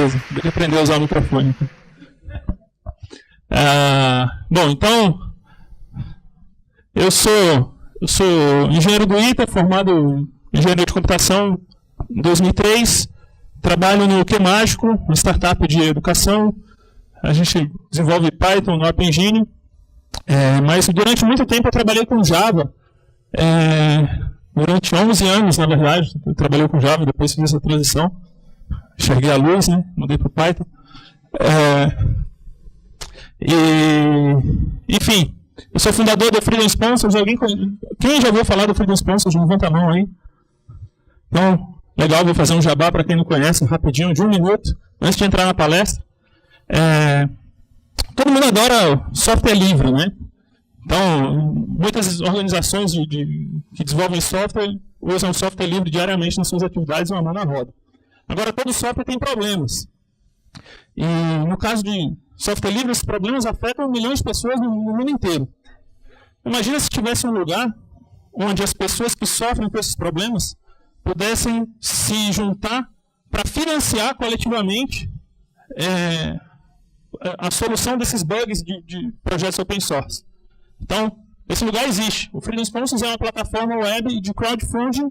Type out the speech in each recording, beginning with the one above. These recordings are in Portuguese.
beleza. Tem que aprender a usar o microfone. Bom, então, eu sou engenheiro do ITA, formado em engenharia de computação em 2003. Trabalho no QMágico, uma startup de educação. A gente desenvolve Python no App Engine. Mas durante muito tempo eu trabalhei com Java. Durante 11 anos, na verdade, eu trabalhei com Java, depois fiz essa transição. Enxerguei a luz, né? Mudei para o Python. Enfim, eu sou fundador do Freedom Sponsors. Quem já ouviu falar do Freedom Sponsors? Levanta a mão aí. Então, legal, vou fazer um jabá para quem não conhece, rapidinho, de 1 minuto, antes de entrar na palestra. Todo mundo adora software livre, né? Então, muitas organizações que desenvolvem software usam software livre diariamente nas suas atividades, uma mão na roda. Agora, todo software tem problemas. E no caso de software livre, esses problemas afetam milhões de pessoas no mundo inteiro. Imagina se tivesse um lugar onde as pessoas que sofrem com esses problemas pudessem se juntar para financiar coletivamente a solução desses bugs de projetos open source. Então, esse lugar existe. O Freedom Sponsors é uma plataforma web de crowdfunding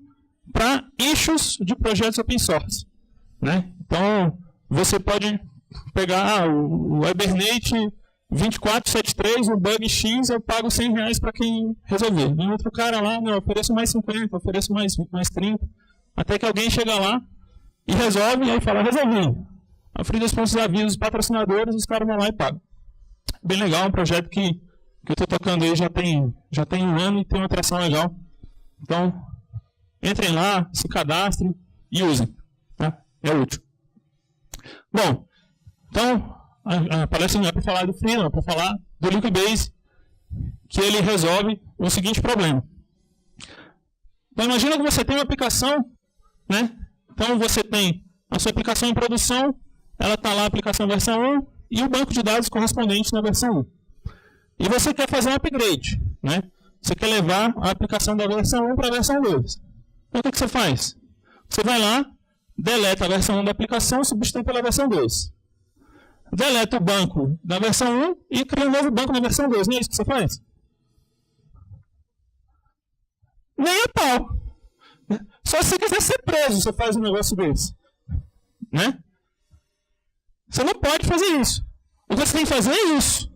para issues de projetos open source, né? Então, você pode pegar o Hibernate 2473, o bug X, eu pago R$100 para quem resolver. Vem outro cara lá, eu ofereço mais 50, ofereço mais 30, até que alguém chega lá e resolve, e aí fala, resolvi. A Freedom Sponsors avisa os patrocinadores, os caras vão lá e pagam. Bem legal, um projeto que eu estou tocando aí já tem 1 ano e tem uma atração legal. Então, entrem lá, se cadastrem e usem. Tá? É útil. Bom, então, a palestra não é para falar do Freedom, é para falar do Liquibase, que ele resolve o seguinte problema. Então, imagina que você tem uma aplicação, né? Então, você tem a sua aplicação em produção, ela está lá, a aplicação versão 1, e o banco de dados correspondente na versão 1. E você quer fazer um upgrade, né? Você quer levar a aplicação da versão 1 para a versão 2. Então, o que você faz? Você vai lá, deleta a versão 1 da aplicação e substitui pela versão 2. Deleta o banco da versão 1 e cria um novo banco na versão 2. Não é isso que você faz? Nem a pau. Só se você quiser ser preso, você faz um negócio desse. Né? Você não pode fazer isso. O que você tem que fazer é isso.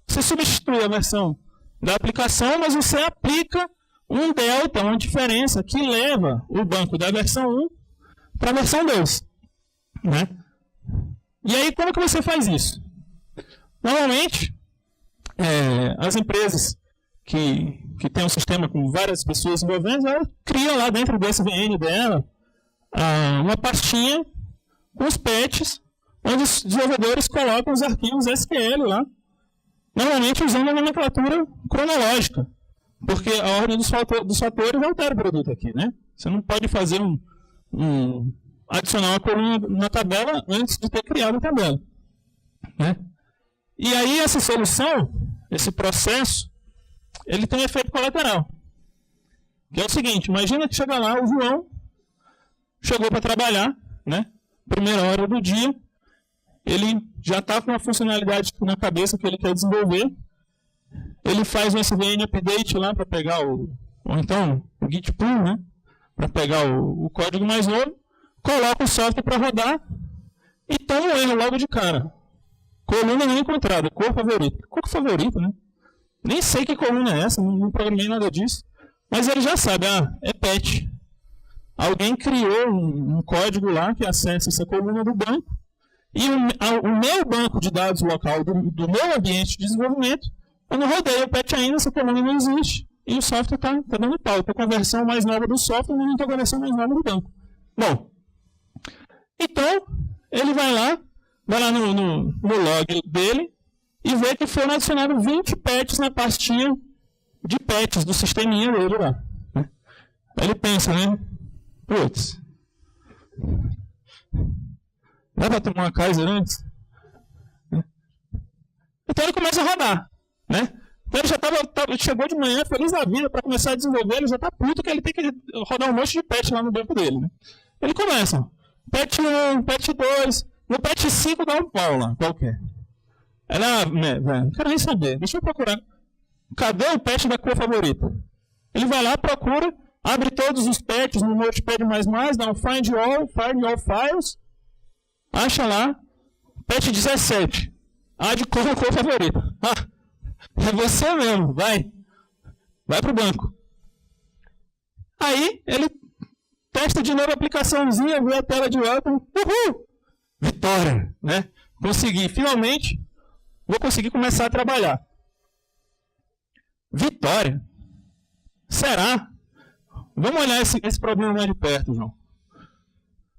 Você substitui a versão da aplicação, mas você aplica um delta, uma diferença, que leva o banco da versão 1 para a versão 2. Né? E aí, como que você faz isso? Normalmente, as empresas que têm um sistema com várias pessoas envolvendo, ela cria lá dentro do SVN dela uma pastinha com os patches, onde os desenvolvedores colocam os arquivos SQL lá, normalmente usando a nomenclatura cronológica, porque a ordem dos fatores altera o produto aqui, né? Você não pode fazer adicionar uma coluna na tabela antes de ter criado a tabela, né? E aí essa solução, esse processo, ele tem um efeito colateral, que é o seguinte: imagina que chega lá o João, chegou para trabalhar, né? Primeira hora do dia, ele já está com uma funcionalidade na cabeça que ele quer desenvolver, ele faz um SVN update lá para pegar ou então o git pull, né? Para pegar o código mais novo, coloca o software para rodar e toma um erro logo de cara. Coluna não encontrada, cor favorita. Cor favorita, né? Nem sei que coluna é essa, não programei nada disso. Mas ele já sabe, é patch. Alguém criou um código lá que acessa essa coluna do banco. E o meu banco de dados local do meu ambiente de desenvolvimento, eu não rodei o patch ainda, essa coluna não existe. E o software está dando pau. Estou com a versão mais nova do software, mas não estou com a versão mais nova do banco. Bom, então, ele vai lá no log dele e vê que foram adicionados 20 patches na pastinha de patches do sisteminha dele lá. Né? Aí ele pensa, né? Putz, dá para tomar uma Kaiser antes? Então ele começa a rodar, né? Então ele já chegou de manhã feliz da vida para começar a desenvolver, ele já está puto que ele tem que rodar um monte de patch lá no banco dele. Né? Ele começa, patch 1, patch 2, no patch 5 dá um pau lá, qualquer. Ela, não quero nem saber, deixa eu procurar. Cadê o patch da cor favorita? Ele vai lá, procura, abre todos os patches no Notepad++, dá um find all files, acha lá, patch 17, de cor favorita. É você mesmo, vai pro banco. Aí ele testa de novo a aplicaçãozinha, vê a tela de welcome, uhul! Vitória, né? Consegui, finalmente, vou conseguir começar a trabalhar. Vitória? Será? Vamos olhar esse problema mais de perto, João.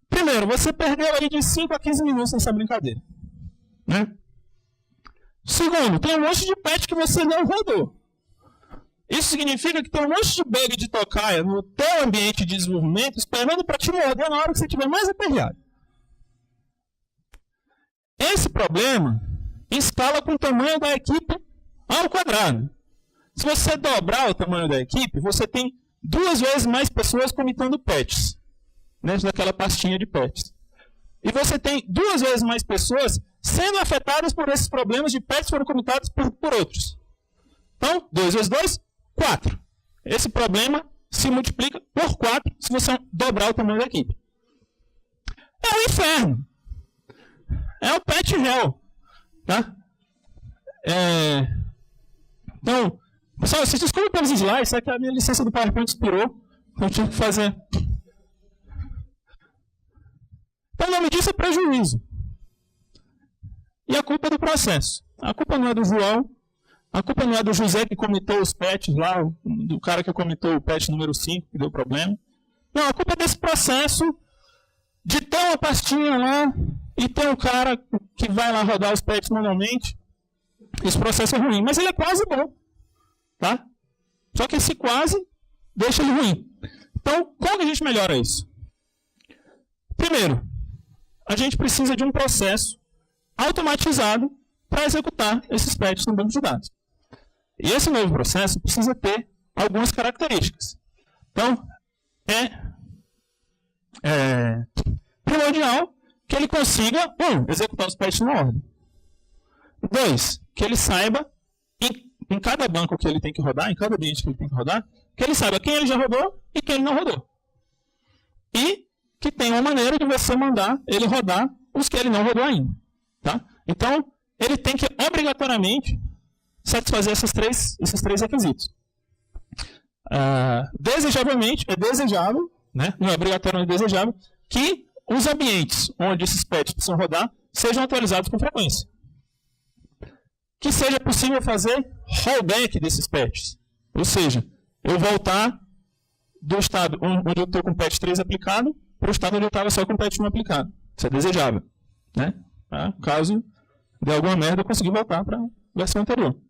Primeiro, você perdeu aí de 5 a 15 minutos nessa brincadeira, né? Segundo, tem um monte de patch que você não rodou. Isso significa que tem um monte de bug de tocaia no teu ambiente de desenvolvimento esperando para te morder na hora que você estiver mais aperreado. Esse problema escala com o tamanho da equipe ao quadrado. Se você dobrar o tamanho da equipe, você tem 2 vezes mais pessoas comitando patches dentro daquela pastinha de patches. E você tem 2 vezes mais pessoas sendo afetadas por esses problemas de patches que foram comitados por outros. Então, 2 vezes 2, 4. Esse problema se multiplica por 4 se você dobrar o tamanho da equipe. É o inferno. É o patch hell. Tá? Então, pessoal, vocês desculpem pelos slides, é que a minha licença do PowerPoint expirou, então eu tive que fazer. Então, o nome disso é prejuízo. E a culpa é do processo. A culpa não é do João, a culpa não é do José que comitou os patches lá, do cara que comitou o patch número 5, que deu problema. Não, a culpa é desse processo de ter uma pastinha lá e ter um cara que vai lá rodar os patches manualmente. Esse processo é ruim, mas ele é quase bom. Tá? Só que esse quase deixa ele ruim. Então, como que a gente melhora isso? Primeiro, a gente precisa de um processo automatizado para executar esses patches no banco de dados. E esse novo processo precisa ter algumas características. Então, é primordial que ele consiga, executar os patches na ordem. 2, que ele saiba em cada banco que ele tem que rodar, em cada ambiente que ele tem que rodar, que ele saiba quem ele já rodou e quem ele não rodou. E que tem uma maneira de você mandar ele rodar os que ele não rodou ainda. Tá? Então, ele tem que obrigatoriamente satisfazer esses três requisitos. Desejavelmente, é desejável, né? Não é obrigatoriamente desejável, que os ambientes onde esses patches precisam rodar sejam atualizados com frequência. Que seja possível fazer rollback desses patches. Ou seja, eu voltar do estado onde eu estou com o patch 3 aplicado para o estado onde eu estava só com o patch 1 aplicado. Isso é desejável. Né? Caso dê alguma merda, eu conseguir voltar para a versão anterior.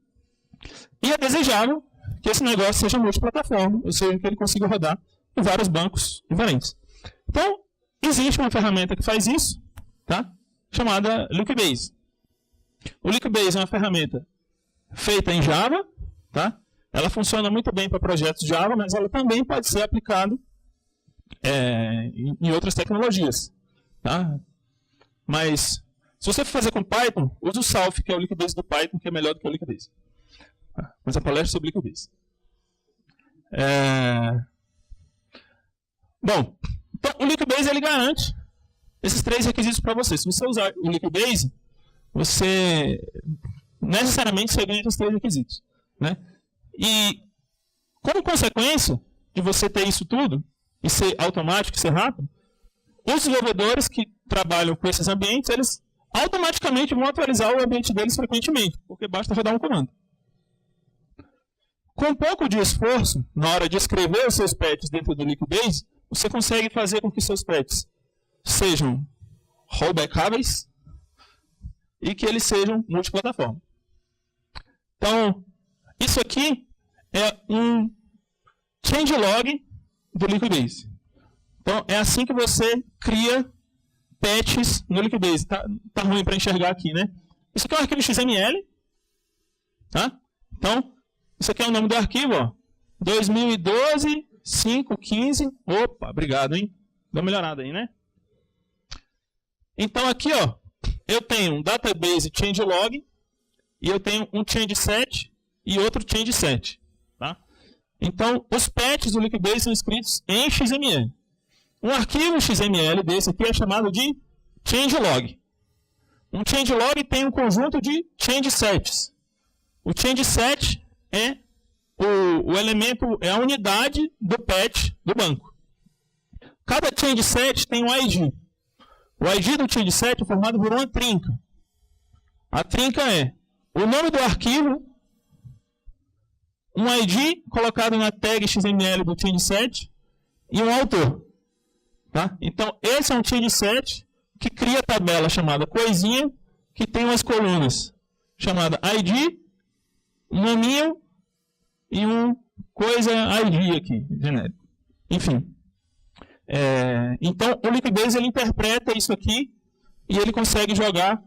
E é desejável que esse negócio seja multiplataforma, ou seja, que ele consiga rodar em vários bancos diferentes. Então, existe uma ferramenta que faz isso, tá? Chamada Liquibase. O Liquibase é uma ferramenta feita em Java, tá? Ela funciona muito bem para projetos Java, mas ela também pode ser aplicada em outras tecnologias. Tá? Mas, se você for fazer com Python, use o South, que é o Liquibase do Python, que é melhor do que o Liquibase. Mas a palestra sobre Liquibase. Bom, então, o Liquibase ele garante esses 3 requisitos para você. Se você usar o Liquibase, você necessariamente ganha esses 3 requisitos. Né? E, como consequência de você ter isso tudo, e ser automático, ser rápido, os desenvolvedores que trabalham com esses ambientes, eles automaticamente vão atualizar o ambiente deles frequentemente, porque basta rodar um comando. Com um pouco de esforço, na hora de escrever os seus patches dentro do Liquibase, você consegue fazer com que seus patches sejam rollbackáveis e que eles sejam multiplataforma. Então, isso aqui é um changelog do Liquibase. Então, é assim que você cria patches no Liquibase. Tá ruim para enxergar aqui, né? Isso aqui é um arquivo XML. Tá? Então, isso aqui é o nome do arquivo, ó. 2012, 5, 15. Opa, obrigado, hein? Dá uma melhorada aí, né? Então aqui, ó, eu tenho um database changelog e eu tenho um changeset e outro changeset. Tá? Então, os patches do Liquibase são escritos em XML. Um arquivo XML desse aqui é chamado de changelog. Um changelog tem um conjunto de changesets. O changeset é o elemento, é a unidade do patch do banco. Cada changeset tem um ID. O ID do changeset é formado por uma trinca. A trinca é o nome do arquivo, um ID colocado na tag XML do changeset e um autor. Tá? Então, esse é um changeset que cria a tabela chamada coisinha, que tem umas colunas chamada ID, um nominho e um coisa ID aqui, genérico. Enfim. Então, o Liquibase ele interpreta isso aqui e ele consegue jogar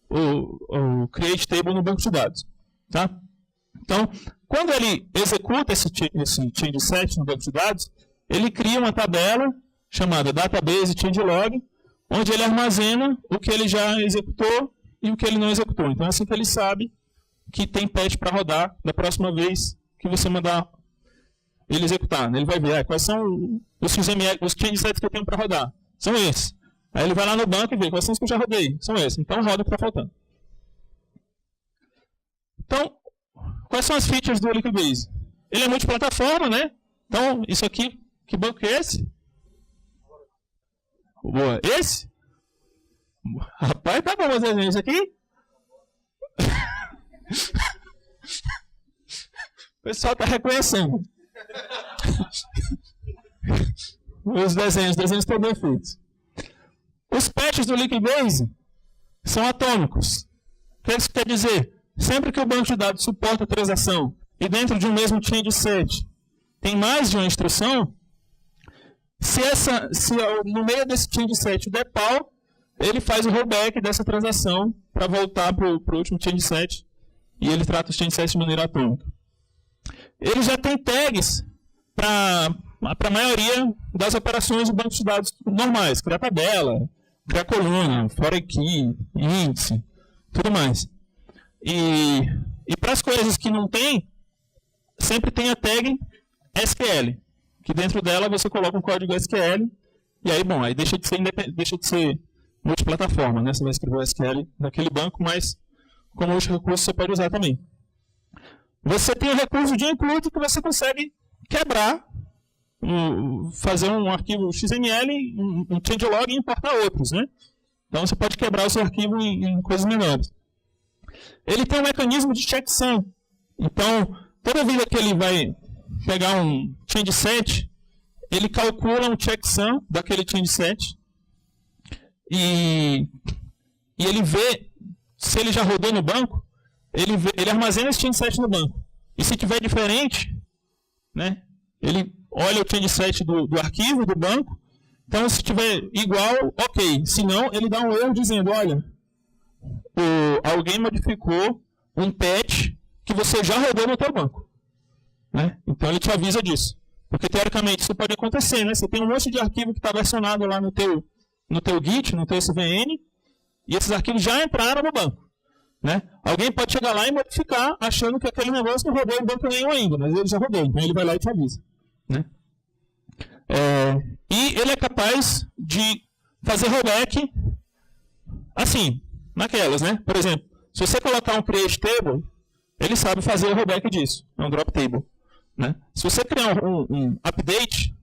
o create table no banco de dados. Tá? Então, quando ele executa esse changeset no banco de dados, ele cria uma tabela chamada database changelog, onde ele armazena o que ele já executou e o que ele não executou. Então, é assim que ele sabe que tem patch para rodar da próxima vez que você mandar ele executar. Ele vai ver quais são os XML, os changesets que eu tenho para rodar. São esses. Aí ele vai lá no banco e vê quais são os que eu já rodei. São esses. Então, roda o que está faltando. Então, quais são as features do Liquibase? Ele é multiplataforma, né? Então, isso aqui, que banco é esse? Boa. Esse? Rapaz, tá bom fazer isso aqui? O pessoal está reconhecendo. Os desenhos estão bem feitos. Os patches do Liquibase são atômicos. O que isso quer dizer? Sempre que o banco de dados suporta a transação e dentro de um mesmo changeset tem mais de uma instrução, se no meio desse changeset der pau, ele faz o rollback dessa transação para voltar para o último changeset e ele trata os changesets de maneira atômica. Ele já tem tags para a maioria das operações do banco de dados normais, criar tabela, criar coluna, foreign key, índice, tudo mais. E para as coisas que não tem, sempre tem a tag SQL, que dentro dela você coloca um código SQL, e aí, bom, aí deixa de ser multiplataforma, né? Você vai escrever o SQL naquele banco, mas como outro recurso você pode usar também. Você tem o recurso de include que você consegue quebrar, fazer um arquivo XML, um changelog e importar outros, né? Então você pode quebrar o seu arquivo em coisas menores. Ele tem um mecanismo de checksum. Então, toda vez que ele vai pegar um changeset, ele calcula um checksum daquele changeset e ele vê se ele já rodou no banco, ele armazena esse changeset no banco. E se tiver diferente, né, ele olha o changeset do arquivo do banco. Então, se tiver igual, ok. Se não, ele dá um erro dizendo, olha, alguém modificou um patch que você já rodou no teu banco. Né? Então, ele te avisa disso. Porque, teoricamente, isso pode acontecer. Né? Você tem um monte de arquivo que está versionado lá no teu Git, no teu SVN, e esses arquivos já entraram no banco. Né? Alguém pode chegar lá e modificar, achando que aquele negócio não rodou em banco nenhum ainda, mas ele já rodou. Então, ele vai lá e te avisa. Né? E ele é capaz de fazer rollback assim, naquelas, né? Por exemplo, se você colocar um create table, ele sabe fazer o rollback disso, é um drop table. Né? Se você criar um update,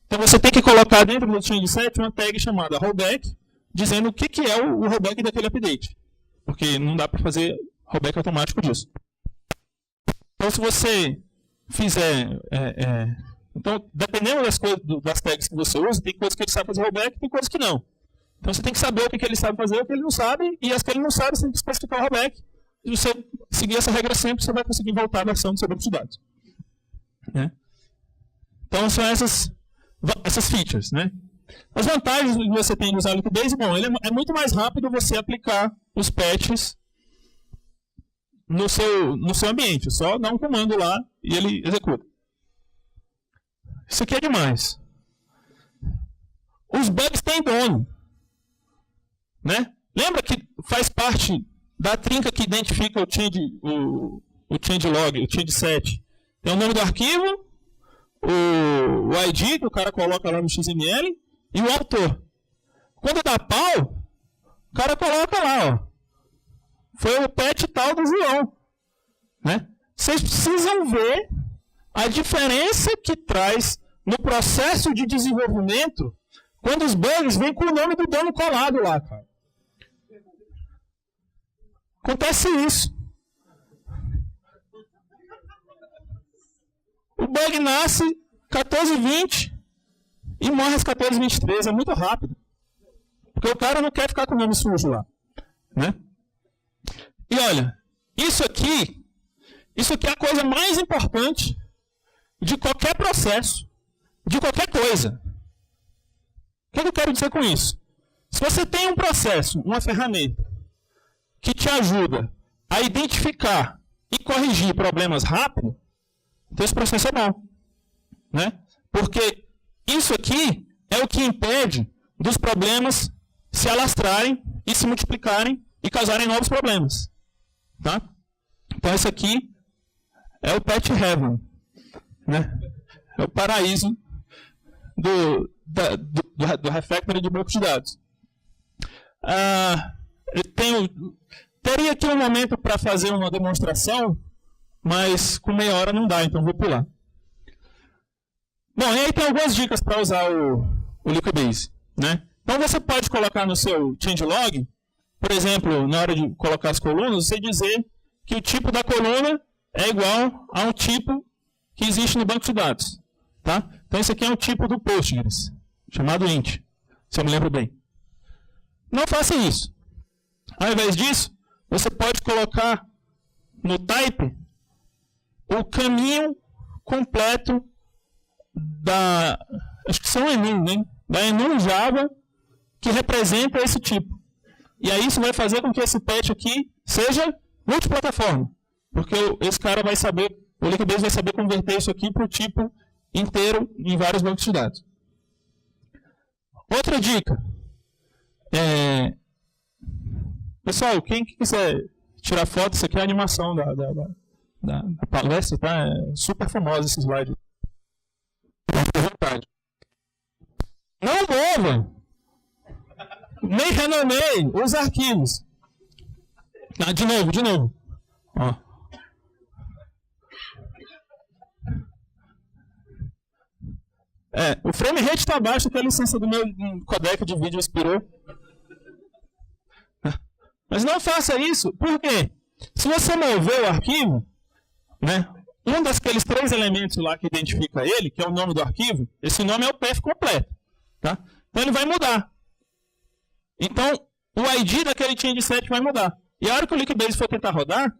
então você tem que colocar dentro do changeset uma tag chamada rollback, dizendo o que é o rollback daquele update. Porque não dá para fazer rollback automático disso. Então, se você fizer... Então, dependendo das tags que você usa, tem coisas que ele sabe fazer rollback e tem coisas que não. Então, você tem que saber o que ele sabe fazer e o que ele não sabe, e as que ele não sabe, você tem que especificar o rollback. E você seguir essa regra sempre, você vai conseguir voltar à versão do seu banco de dados. Né? Então, são essas features. Né? As vantagens que você tem de usar o Liquibase, bom, ele é muito mais rápido você aplicar os patches no seu ambiente. Só dá um comando lá e ele executa. Isso aqui é demais. Os bugs têm dono. né? Lembra que faz parte da trinca que identifica o changelog, o change-set. Tem o nome do arquivo, o ID, que o cara coloca lá no XML, e o autor. Quando dá pau, o cara coloca lá, ó. Foi o patch tal do João. Né? Vocês precisam ver a diferença que traz no processo de desenvolvimento quando os bugs vêm com o nome do dono colado lá, cara. Acontece isso. O bug nasce 14h20 e morre às 14h23. É muito rápido. Porque o cara não quer ficar com o nome sujo lá. Né? E olha, isso aqui é a coisa mais importante de qualquer processo, de qualquer coisa. O que eu quero dizer com isso? Se você tem um processo, uma ferramenta, que te ajuda a identificar e corrigir problemas rápido, então esse processo é bom. Né? Porque isso aqui é o que impede dos problemas se alastrarem e se multiplicarem e causarem novos problemas. Tá? Então esse aqui é o Patch Heaven. Né? É o paraíso do refactoring de banco de dados. Teria aqui um momento para fazer uma demonstração, mas com meia hora não dá, então vou pular. Bom, e aí tem algumas dicas para usar o Liquibase. Né? Então você pode colocar no seu changelog, por exemplo, na hora de colocar as colunas, você dizer que o tipo da coluna é igual a um tipo que existe no banco de dados. Tá? Então esse aqui é um tipo do Postgres, chamado int, se eu me lembro bem. Não faça isso. Ao invés disso, você pode colocar no type o caminho completo da, acho que são enum, né? Da enum Java que representa esse tipo. E aí isso vai fazer com que esse patch aqui seja multiplataforma. Porque esse cara vai saber, o Liquibase vai saber converter isso aqui para o tipo inteiro em vários bancos de dados. Outra dica. Pessoal, quem quiser tirar foto, isso aqui é a animação da palestra, tá? É super famosa esse slide. Não mova! Nem renomeie os arquivos. De novo. Ó. O frame rate está baixo, porque a licença do meu codec de vídeo expirou. Mas não faça isso, por quê? Se você mover o arquivo, né, um daqueles 3 elementos lá que identifica ele, que é o nome do arquivo, esse nome é o path completo. Tá? Então ele vai mudar. Então o ID daquele change-set vai mudar. E a hora que o Liquibase for tentar rodar,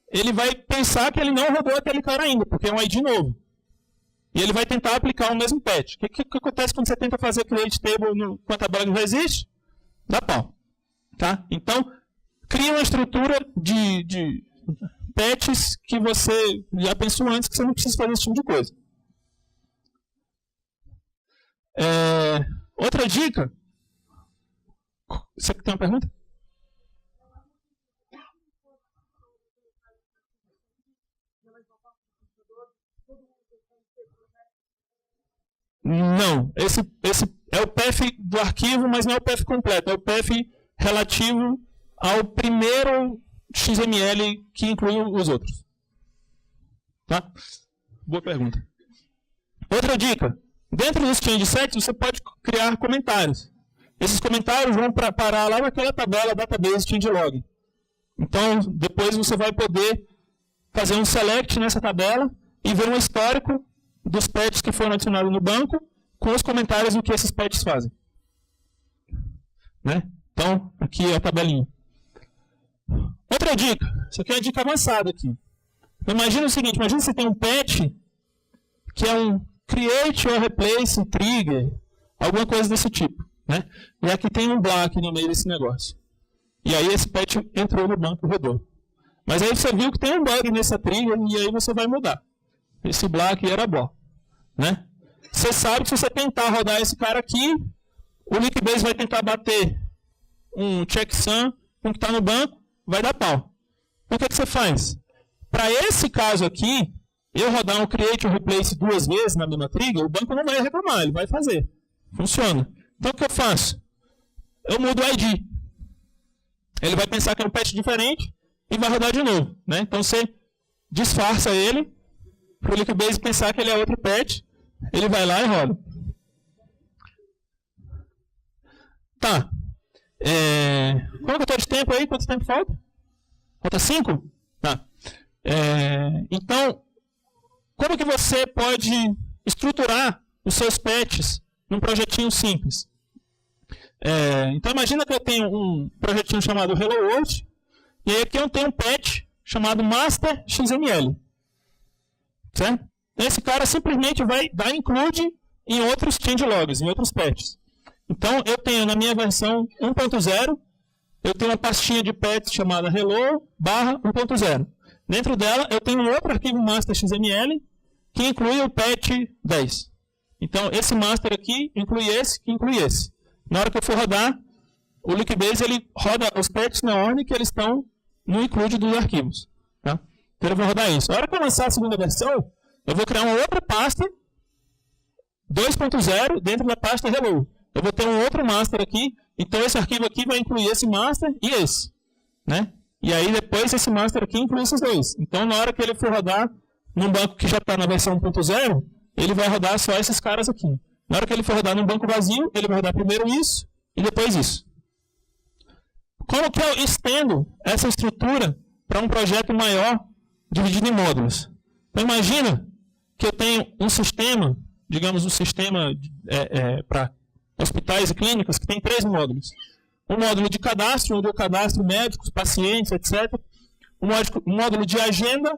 ele vai pensar que ele não rodou aquele cara ainda, porque é um ID novo. E ele vai tentar aplicar o mesmo patch. O que acontece quando você tenta fazer create table com a tabela que não existe? Dá pau. Tá? Então, cria uma estrutura de patches que você já pensou antes, que você não precisa fazer esse tipo de coisa. Outra dica. Você tem uma pergunta? Não, esse é o path do arquivo, mas não é o path completo, é o path relativo ao primeiro XML que inclui os outros. Tá? Boa pergunta. Outra dica, dentro dos change-sets você pode criar comentários. Esses comentários vão parar lá naquela tabela database changelog. Então, depois você vai poder fazer um select nessa tabela e ver um histórico dos patches que foram adicionados no banco, com os comentários do que esses patches fazem. Né? Então, aqui é a tabelinha. Outra dica. Isso aqui é uma dica avançada aqui. Imagina o seguinte, imagina que você tem um patch que é um create or replace trigger, alguma coisa desse tipo. Né? E aqui tem um block no meio desse negócio. E aí esse patch entrou no banco e rodou. Mas aí você viu que tem um bug nessa trigger e aí você vai mudar. Esse block era bom. Né? Você sabe que se você tentar rodar esse cara aqui, o Liquibase vai tentar bater um checksum com o que está no banco, vai dar pau. Então, o que você faz? Para esse caso aqui, eu rodar um create ou replace 2 vezes na mesma trigger, o banco não vai reclamar, ele vai fazer. Funciona. Então, o que eu faço? Eu mudo o ID. Ele vai pensar que é um patch diferente e vai rodar de novo. Né? Então, você disfarça ele para o Liquibase pensar que ele é outro patch. Ele vai lá e roda. Tá. Como é que eu estou de tempo aí? Quanto tempo falta? Falta 5? Tá. Então, como que você pode estruturar os seus patches num projetinho simples? Então, imagina que eu tenho um projetinho chamado Hello World, e aí aqui eu tenho um patch chamado Master XML. Certo? Esse cara simplesmente vai dar include em outros changelogs, em outros patches. Então, eu tenho na minha versão 1.0, eu tenho uma pastinha de patch chamada hello/1.0. Dentro dela, eu tenho um outro arquivo master XML que inclui o patch 10. Então, esse master aqui inclui esse, que inclui esse. Na hora que eu for rodar, o Liquibase ele roda os patches na ordem que eles estão no include dos arquivos. Tá? Então, eu vou rodar isso. Na hora que eu lançar a segunda versão, eu vou criar uma outra pasta 2.0 dentro da pasta hello. Eu vou ter um outro master aqui, então esse arquivo aqui vai incluir esse master e esse. Né? E aí depois esse master aqui inclui esses dois. Então na hora que ele for rodar num banco que já está na versão 1.0, ele vai rodar só esses caras aqui. Na hora que ele for rodar num banco vazio, ele vai rodar primeiro isso e depois isso. Como que eu estendo essa estrutura para um projeto maior dividido em módulos? Então imagina que eu tenho um sistema, digamos um sistema para hospitais e clínicas que tem 3 módulos. Um módulo de cadastro, onde eu cadastro médicos, pacientes, etc. Um módulo de agenda,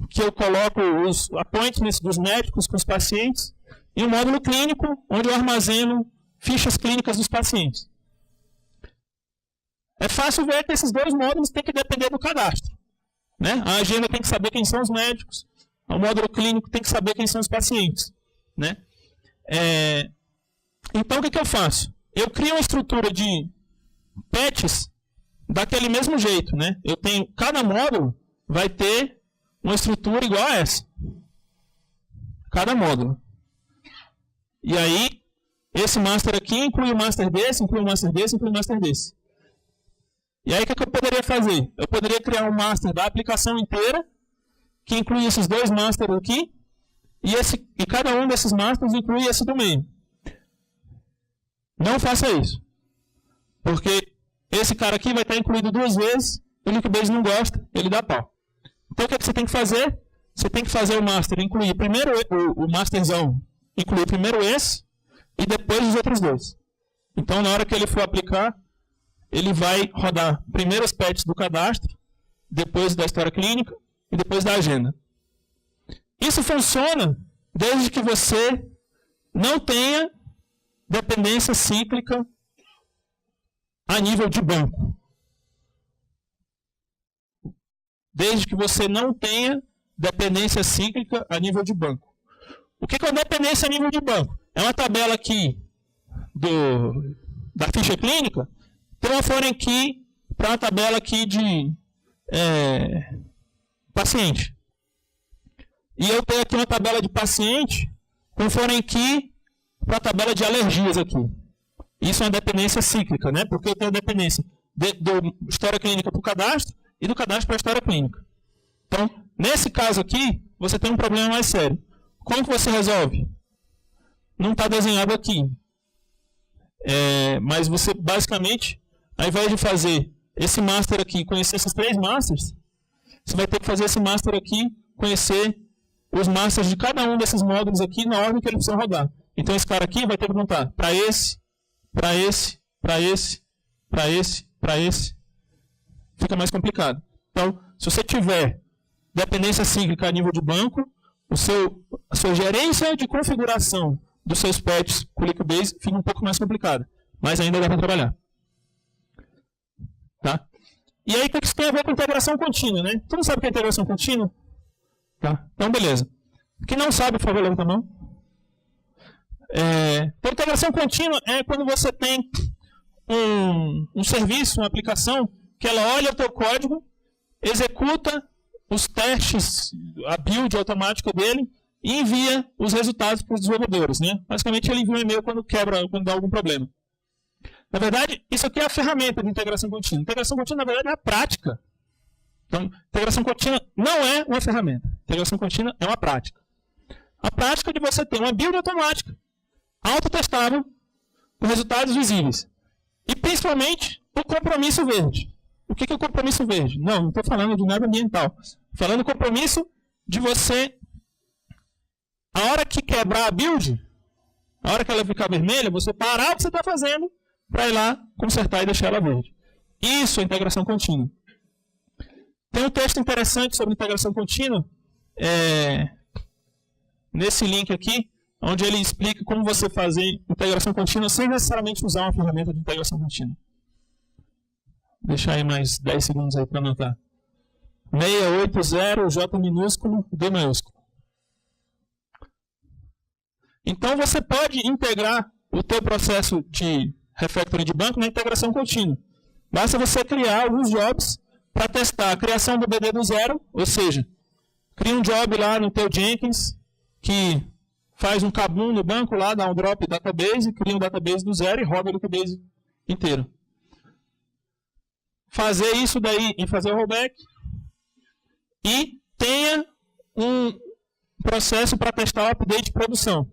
que eu coloco os appointments dos médicos com os pacientes. E um módulo clínico, onde eu armazeno fichas clínicas dos pacientes. É fácil ver que esses 2 módulos têm que depender do cadastro. Né? A agenda tem que saber quem são os médicos. O módulo clínico tem que saber quem são os pacientes. Né? Então, o que eu faço? Eu crio uma estrutura de patches daquele mesmo jeito. Né? Eu tenho, cada módulo vai ter uma estrutura igual a essa. Cada módulo. E aí, esse master aqui inclui o master desse, inclui o master desse, inclui o master desse. E aí, o que eu poderia fazer? Eu poderia criar um master da aplicação inteira, que inclui esses 2 masters aqui, e cada um desses masters inclui esse do meio. Não faça isso. Porque esse cara aqui vai estar incluído 2 vezes, o Liquibase não gosta, ele dá pau. Então, o que você tem que fazer? Você tem que fazer o master incluir primeiro o masterzão, incluir primeiro esse, e depois os outros 2. Então, na hora que ele for aplicar, ele vai rodar primeiro os patches do cadastro, depois da história clínica e depois da agenda. Isso funciona desde que você não tenha dependência cíclica a nível de banco. Desde que você não tenha dependência cíclica a nível de banco. O que é uma dependência a nível de banco? É uma tabela aqui da ficha clínica, tem uma foreign key para uma tabela aqui de paciente. E eu tenho aqui uma tabela de paciente com foreign key para a tabela de alergias aqui. Isso é uma dependência cíclica, né? Porque eu tenho a dependência da história clínica para o cadastro e do cadastro para a história clínica. Então, nesse caso aqui, você tem um problema mais sério. Como que você resolve? Não está desenhado aqui. Mas você, basicamente, ao invés de fazer esse master aqui, conhecer esses 3 masters, você vai ter que fazer esse master aqui, conhecer os masters de cada um desses módulos aqui na ordem que ele precisa rodar. Então, esse cara aqui vai ter que perguntar para esse, para esse, para esse, para esse, para esse. Fica mais complicado. Então, se você tiver dependência cíclica a nível de banco, a sua gerência de configuração dos seus patches com o Liquibase fica um pouco mais complicada. Mas ainda dá para trabalhar. Tá? E aí, o que isso tem a ver com integração contínua, né? Todo mundo sabe o que é integração contínua? Tá? Então, beleza. Quem não sabe, por favor, levanta a mão. Então, integração contínua é quando você tem um serviço, uma aplicação, que ela olha o teu código, executa os testes, a build automática dele, e envia os resultados para os desenvolvedores, né? Basicamente, ele envia um e-mail quando dá algum problema. Na verdade, isso aqui é a ferramenta de integração contínua. Integração contínua, na verdade, é a prática. Então, integração contínua não é uma ferramenta. Integração contínua é uma prática. A prática de você ter uma build automática, autotestável, com resultados visíveis. E, principalmente, o compromisso verde. O que é o compromisso verde? Não estou falando de nada ambiental. Estou falando do compromisso de você... A hora que quebrar a build, a hora que ela ficar vermelha, você parar o que você está fazendo para ir lá consertar e deixar ela verde. Isso é integração contínua. Tem um texto interessante sobre integração contínua, nesse link aqui, onde ele explica como você fazer integração contínua sem necessariamente usar uma ferramenta de integração contínua. Vou deixar aí mais 10 segundos aí para anotar. 680 J minúsculo D maiúsculo. Então, você pode integrar o teu processo de refactoring de banco na integração contínua. Basta você criar alguns jobs para testar a criação do BD do zero, ou seja, cria um job lá no teu Jenkins que faz um kabum no banco lá, dá um drop database, cria um database do zero e roda o database inteiro. Fazer isso daí em fazer o rollback e tenha um processo para testar o update de produção.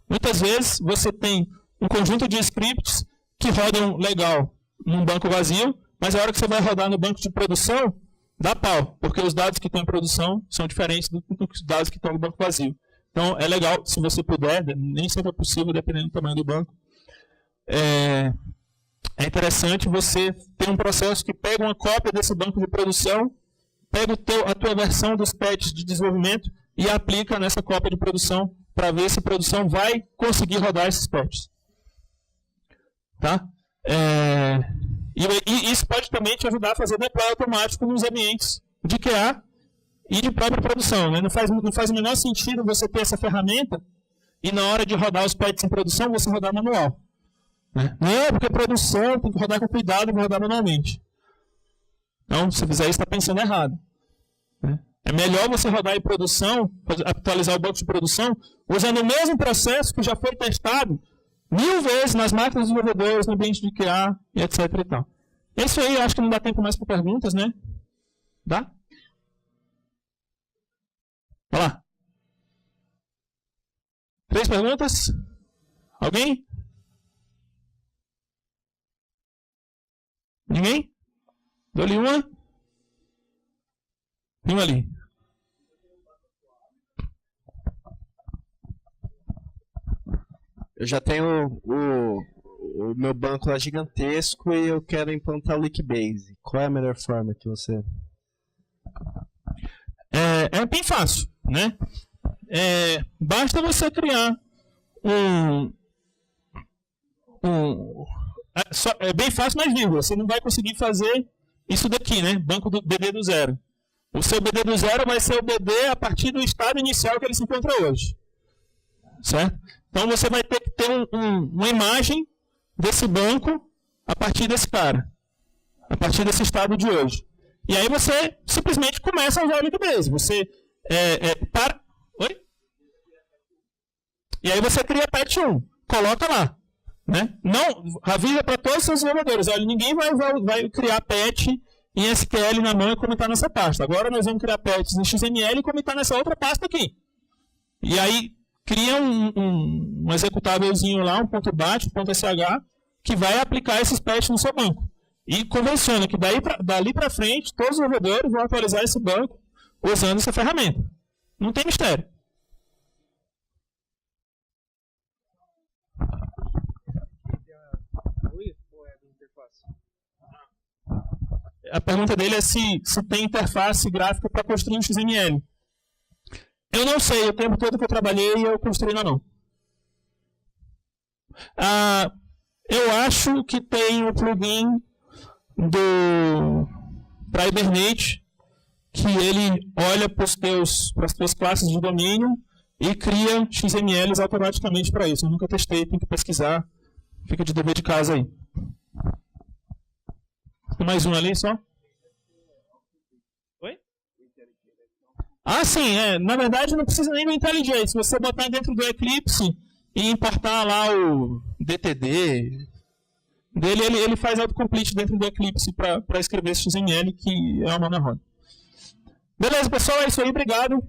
Muitas vezes você tem um conjunto de scripts que rodam legal num banco vazio, mas a hora que você vai rodar no banco de produção, dá pau, porque os dados que estão em produção são diferentes dos dados que estão no banco vazio. Então é legal, se você puder, nem sempre é possível, dependendo do tamanho do banco. É interessante você ter um processo que pega uma cópia desse banco de produção, pega a tua versão dos patches de desenvolvimento e aplica nessa cópia de produção para ver se a produção vai conseguir rodar esses patches. Tá? E isso pode também te ajudar a fazer deploy automático nos ambientes de QA e de própria produção. Né? Não faz o menor sentido você ter essa ferramenta e na hora de rodar os patches em produção, você rodar manual. Né? Não, porque produção tem que rodar com cuidado e rodar manualmente. Então, se fizer isso, está pensando errado. Né? É melhor você rodar em produção, atualizar o banco de produção, usando o mesmo processo que já foi testado 1000 vezes nas máquinas desenvolvedoras, no ambiente de QA, e etc. E tal. Isso aí, eu acho que não dá tempo mais para perguntas, né? Dá? Vai lá. 3 perguntas? Alguém? Ninguém? Dou-lhe uma. Tem uma ali. Eu já tenho o meu banco lá gigantesco e eu quero implantar o Lickbase. Qual é a melhor forma que você... É bem fácil, né? Basta você criar é bem fácil, mas vírgula. Você não vai conseguir fazer isso daqui, né? Banco do BD do zero. O seu BD do zero vai ser o BD a partir do estado inicial que ele se encontra hoje. Certo? Então você vai ter que ter uma imagem desse banco a partir desse cara. A partir desse estado de hoje. E aí você simplesmente começa a usar o Lickbase. Você Oi? E aí você cria patch 1. Coloca lá. Né? Não, avisa para todos os seus desenvolvedores. Olha, ninguém vai criar patch em SQL na mão e comentar nessa pasta. Agora nós vamos criar patches em XML e comentar nessa outra pasta aqui. E aí cria um executávelzinho lá, um .bat, um .sh, que vai aplicar esses patches no seu banco. E convenciona que dali para frente, todos os desenvolvedores vão atualizar esse banco usando essa ferramenta. Não tem mistério. A pergunta dele é se tem interface gráfica para construir um XML. Eu não sei, o tempo todo que eu trabalhei eu construí não. Eu acho que tem um plugin para Hibernate que ele olha para as tuas classes de domínio e cria XMLs automaticamente para isso. Eu nunca testei, tem que pesquisar. Fica de dever de casa aí. Tem mais um ali só. Oi? Ah, sim. Na verdade, não precisa nem do IntelliJ. Se você botar dentro do Eclipse e importar lá o DTD dele, ele faz autocomplete dentro do Eclipse para escrever esse XML, que é uma mão na roda. Beleza, pessoal. É isso aí. Obrigado.